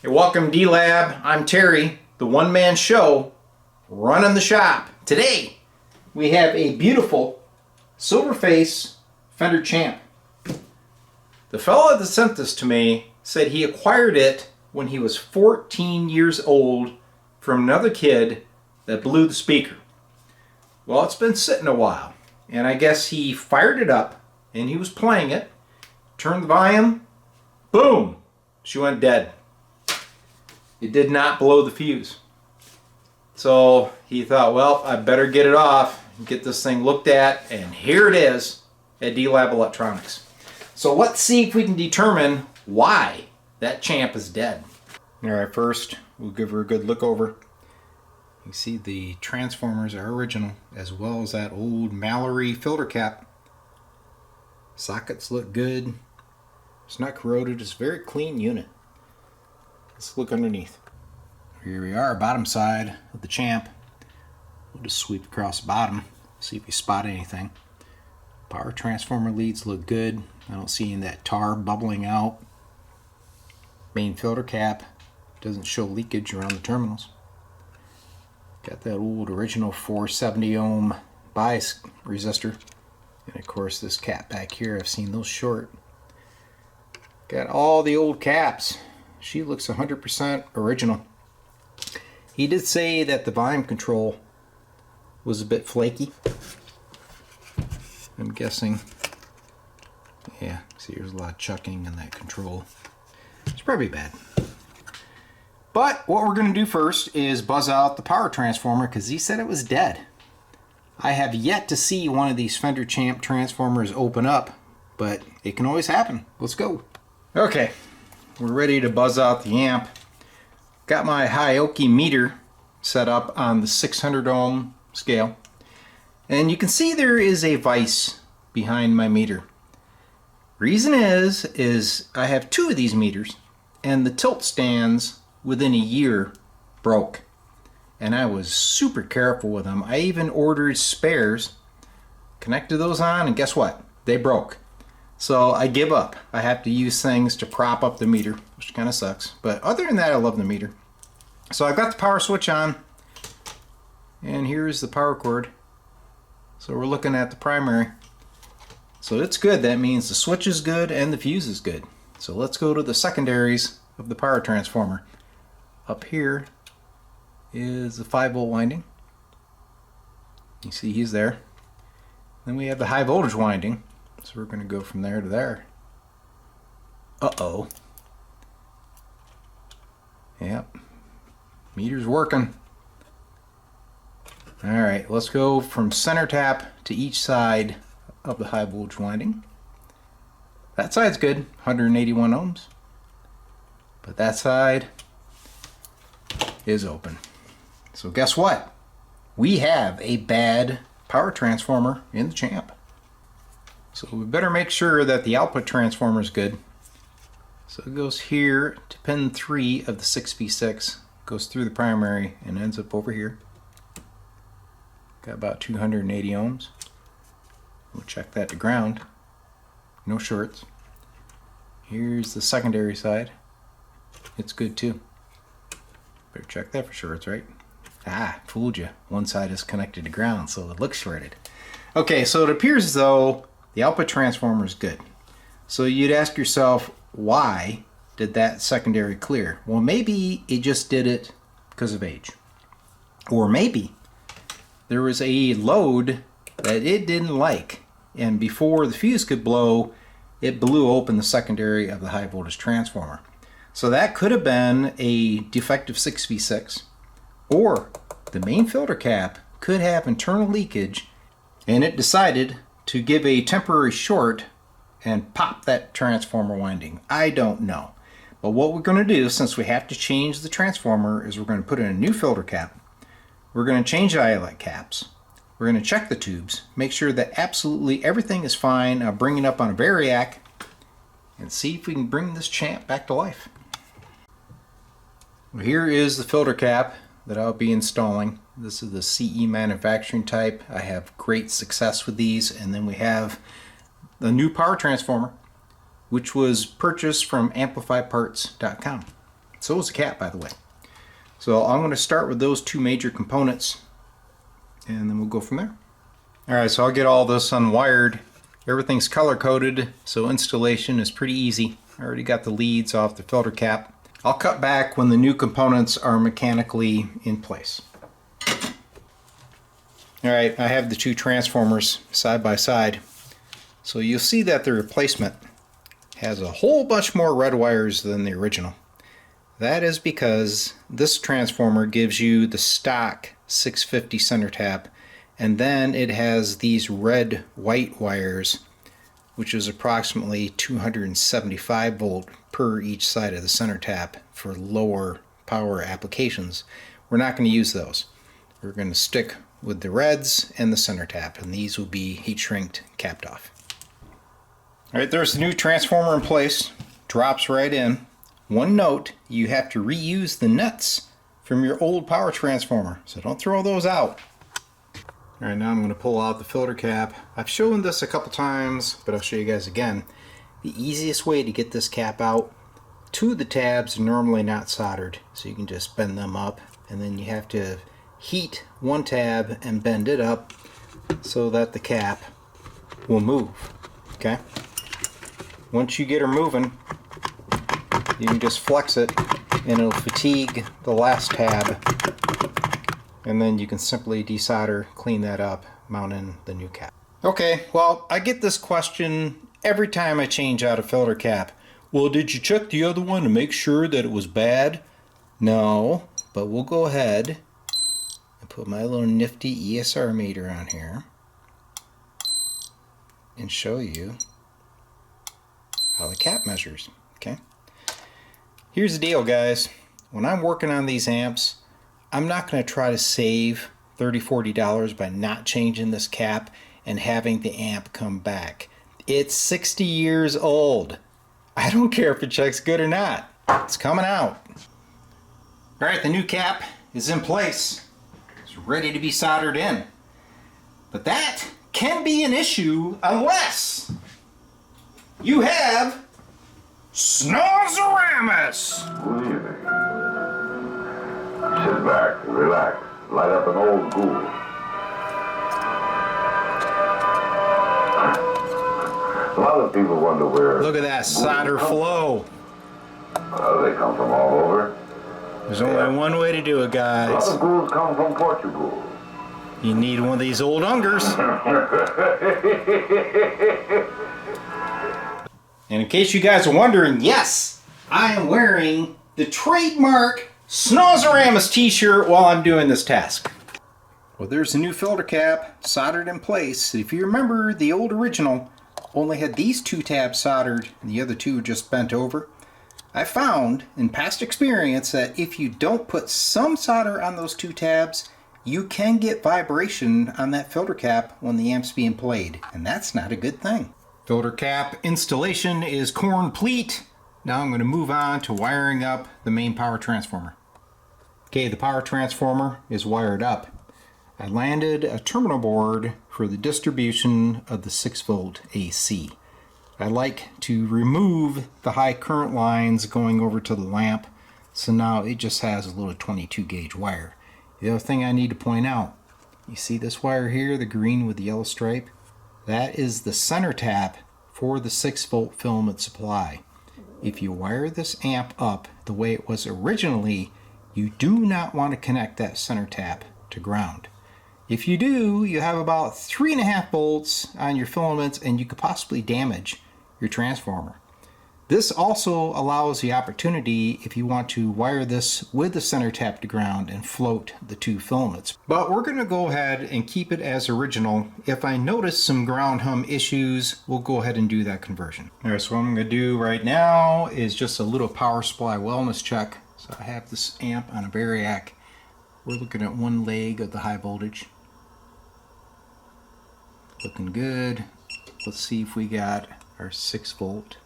Hey, welcome D-Lab. I'm Terry, the one-man show running the shop. Today, we have a beautiful silver face Fender Champ. The fellow that sent this to me said he acquired it when he was 14 years old from another kid that blew the speaker. Well, it's been sitting a while, and I guess he fired it up and he was playing it, turned the volume, boom, she went dead. It did not blow the fuse. So he thought, well, I better get it off and get this thing looked at, and here it is at D-Lab Electronics. So let's see if we can determine why that Champ is dead. Alright, first we'll give her a good look over. You see the transformers are original, as well as that old Mallory filter cap. Sockets look good. It's not corroded. It's a very clean unit. Let's look underneath. Here we are, bottom side of the Champ. We'll just sweep across the bottom, see if we spot anything. Power transformer leads look good. I don't see any of that tar bubbling out. Main filter cap doesn't show leakage around the terminals. Got that old original 470 ohm bias resistor. And of course this cap back here, I've seen those short. Got all the old caps. She looks 100% original. He did say that the volume control was a bit flaky. I'm guessing. Yeah, see there's a lot of chucking in that control. It's probably bad. But what we're going to do first is buzz out the power transformer because he said it was dead. I have yet to see one of these Fender Champ transformers open up, but it can always happen. Let's go. Okay. We're ready to buzz out the amp. Got my Hioki meter set up on the 600 ohm scale. And you can see there is a vise behind my meter. Reason is I have two of these meters and the tilt stands within a year broke. And I was super careful with them. I even ordered spares, connected those on, and guess what? They broke. So I give up. I have to use things to prop up the meter, which kind of sucks. But other than that, I love the meter. So I got the power switch on, and here's the power cord. So we're looking at the primary. So it's good. That means the switch is good and the fuse is good. So let's go to the secondaries of the power transformer. Up here is the 5-volt winding. You see he's there. Then we have the high voltage winding. So we're going to go from there to there. Uh-oh. Yep. Meter's working. Alright, let's go from center tap to each side of the high voltage winding. That side's good, 181 ohms. But that side is open. So guess what? We have a bad power transformer in the Champ. So we better make sure that the output transformer is good. So it goes here to pin 3 of the 6V6, goes through the primary and ends up over here. Got about 280 ohms. We'll check that to ground. No shorts. Here's the secondary side. It's good too. Better check that for shorts, right? Ah, fooled you. One side is connected to ground, so it looks shorted. Okay, so it appears as though the output transformer is good. So you'd ask yourself, why did that secondary clear? Well, maybe it just did it because of age. Or maybe there was a load that it didn't like, and before the fuse could blow, it blew open the secondary of the high voltage transformer. So that could have been a defective 6V6, or the main filter cap could have internal leakage, and it decided to give a temporary short and pop that transformer winding. I don't know. But what we're going to do, since we have to change the transformer, is we're going to put in a new filter cap. We're going to change the eyelet caps. We're going to check the tubes, make sure that absolutely everything is fine. I'll bring it up on a variac and see if we can bring this Champ back to life. Well, here is the filter cap that I'll be installing. This is the CE manufacturing type. I have great success with these. And then we have the new power transformer, which was purchased from amplifyparts.com. So is the cap, by the way. So I'm going to start with those two major components, and then we'll go from there. Alright, so I'll get all this unwired. Everything's color coded, so installation is pretty easy. I already got the leads off the filter cap. I'll cut back when the new components are mechanically in place. Alright, I have the two transformers side by side. So you'll see that the replacement has a whole bunch more red wires than the original. That is because this transformer gives you the stock 650 center tap, and then it has these red white wires, which is approximately 275 volt per each side of the center tap for lower power applications. We're not going to use those. We're going to stick with the reds and the center tap, and these will be heat shrinked, capped off. Alright, there's the new transformer in place. Drops right in. One note, you have to reuse the nuts from your old power transformer, so don't throw those out. Alright, now I'm going to pull out the filter cap. I've shown this a couple times, but I'll show you guys again. The easiest way to get this cap out, two of the tabs are normally not soldered, so you can just bend them up, and then you have to heat one tab and bend it up so that the cap will move. Okay? Once you get her moving, you can just flex it and it'll fatigue the last tab, and then you can simply desolder, clean that up, mount in the new cap. Okay, well, I get this question every time I change out a filter cap. Well, did you check the other one to make sure that it was bad? No, but we'll go ahead and put my little nifty ESR meter on here and show you how the cap measures. Okay. Here's the deal, guys. When I'm working on these amps, I'm not going to try to save $30, $40 by not changing this cap and having the amp come back. It's 60 years old. I don't care if it checks good or not. It's coming out. Alright, the new cap is in place. It's ready to be soldered in. But that can be an issue unless you have Snozzeramus! Good evening. Sit back and relax. Light up an old ghoul. A lot of people wonder where... Look at that solder flow. Well, they come from all over. There's only one way to do it, A guys. lot of ghouls come from Portugal. You need one of these old ungers. And in case you guys are wondering, yes, I am wearing the trademark Snozzeramus t-shirt while I'm doing this task. Well, there's the new filter cap soldered in place. If you remember, the old original only had these two tabs soldered and the other two just bent over. I found in past experience that if you don't put some solder on those two tabs, you can get vibration on that filter cap when the amp's being played, and that's not a good thing. Filter cap installation is complete. Now I'm going to move on to wiring up the main power transformer. Okay, the power transformer is wired up. I landed a terminal board for the distribution of the 6-volt AC. I like to remove the high current lines going over to the lamp, so now it just has a little 22 gauge wire. The other thing I need to point out, you see this wire here, the green with the yellow stripe? That is the center tap for the 6-volt filament supply. If you wire this amp up the way it was originally, you do not want to connect that center tap to ground. If you do, you have about 3.5 volts on your filaments and you could possibly damage your transformer. This also allows the opportunity if you want to wire this with the center tap to ground and float the two filaments. But we're going to go ahead and keep it as original. If I notice some ground hum issues, we'll go ahead and do that conversion. Alright, so what I'm going to do right now is just a little power supply wellness check. So I have this amp on a variac. We're looking at one leg of the high voltage. Looking good. Let's see if we got our 6-volt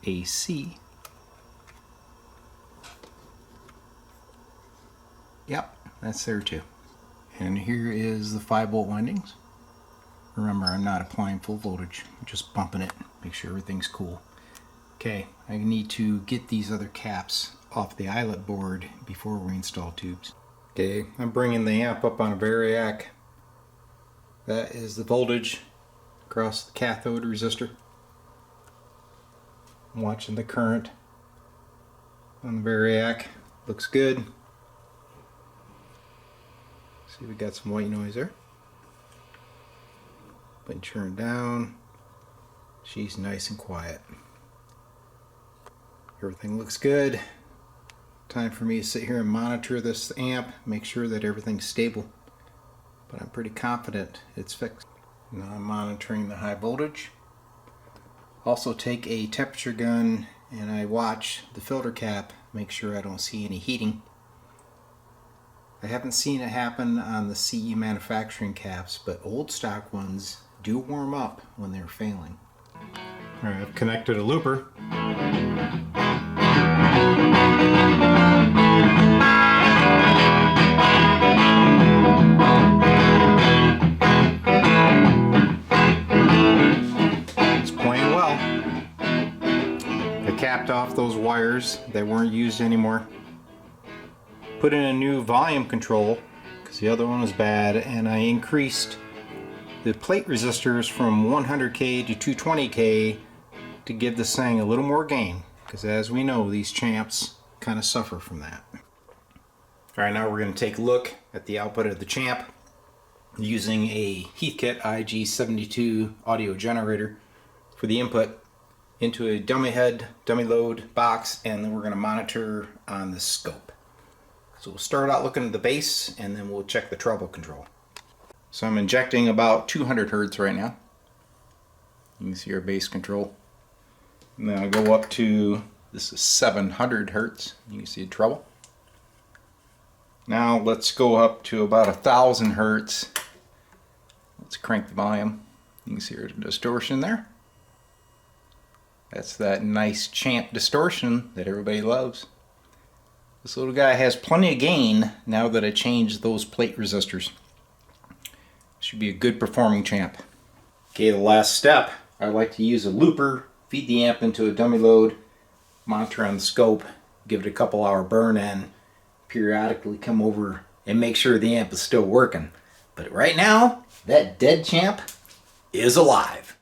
AC. Yep, that's there too. And here is the 5-volt windings. Remember, I'm not applying full voltage, I'm just bumping it, make sure everything's cool. Okay, I need to get these other caps off the eyelet board before we install tubes. Okay, I'm bringing the amp up on a variac. That is the voltage across the cathode resistor. I'm watching the current on the variac. Looks good. See, we got some white noise there. But turn down. She's nice and quiet. Everything looks good. Time for me to sit here and monitor this amp, make sure that everything's stable. But I'm pretty confident it's fixed. Now I'm monitoring the high voltage. Also take a temperature gun and I watch the filter cap, make sure I don't see any heating. I haven't seen it happen on the CE manufacturing caps, but old stock ones do warm up when they're failing. Alright, I've connected a looper. It's playing well. I capped off those wires that weren't used anymore. Put in a new volume control because the other one was bad, and I increased the plate resistors from 100K to 220K to give this thing a little more gain, because as we know, these Champs kind of suffer from that. Alright, now we're going to take a look at the output of the Champ using a Heathkit IG72 audio generator for the input into a dummy head, dummy load box, and then we're going to monitor on the scope. So we'll start out looking at the bass and then we'll check the treble control. So I'm injecting about 200 Hertz right now. You can see our bass control. And then I'll go up to, this is 700 Hertz. You can see the treble. Now let's go up to about 1000 Hertz. Let's crank the volume. You can see our distortion there. That's that nice Champ distortion that everybody loves. This little guy has plenty of gain now that I changed those plate resistors. Should be a good performing Champ. Okay, the last step, I like to use a looper, feed the amp into a dummy load, monitor on the scope, give it a couple hour burn in, periodically come over and make sure the amp is still working. But right now, that dead Champ is alive.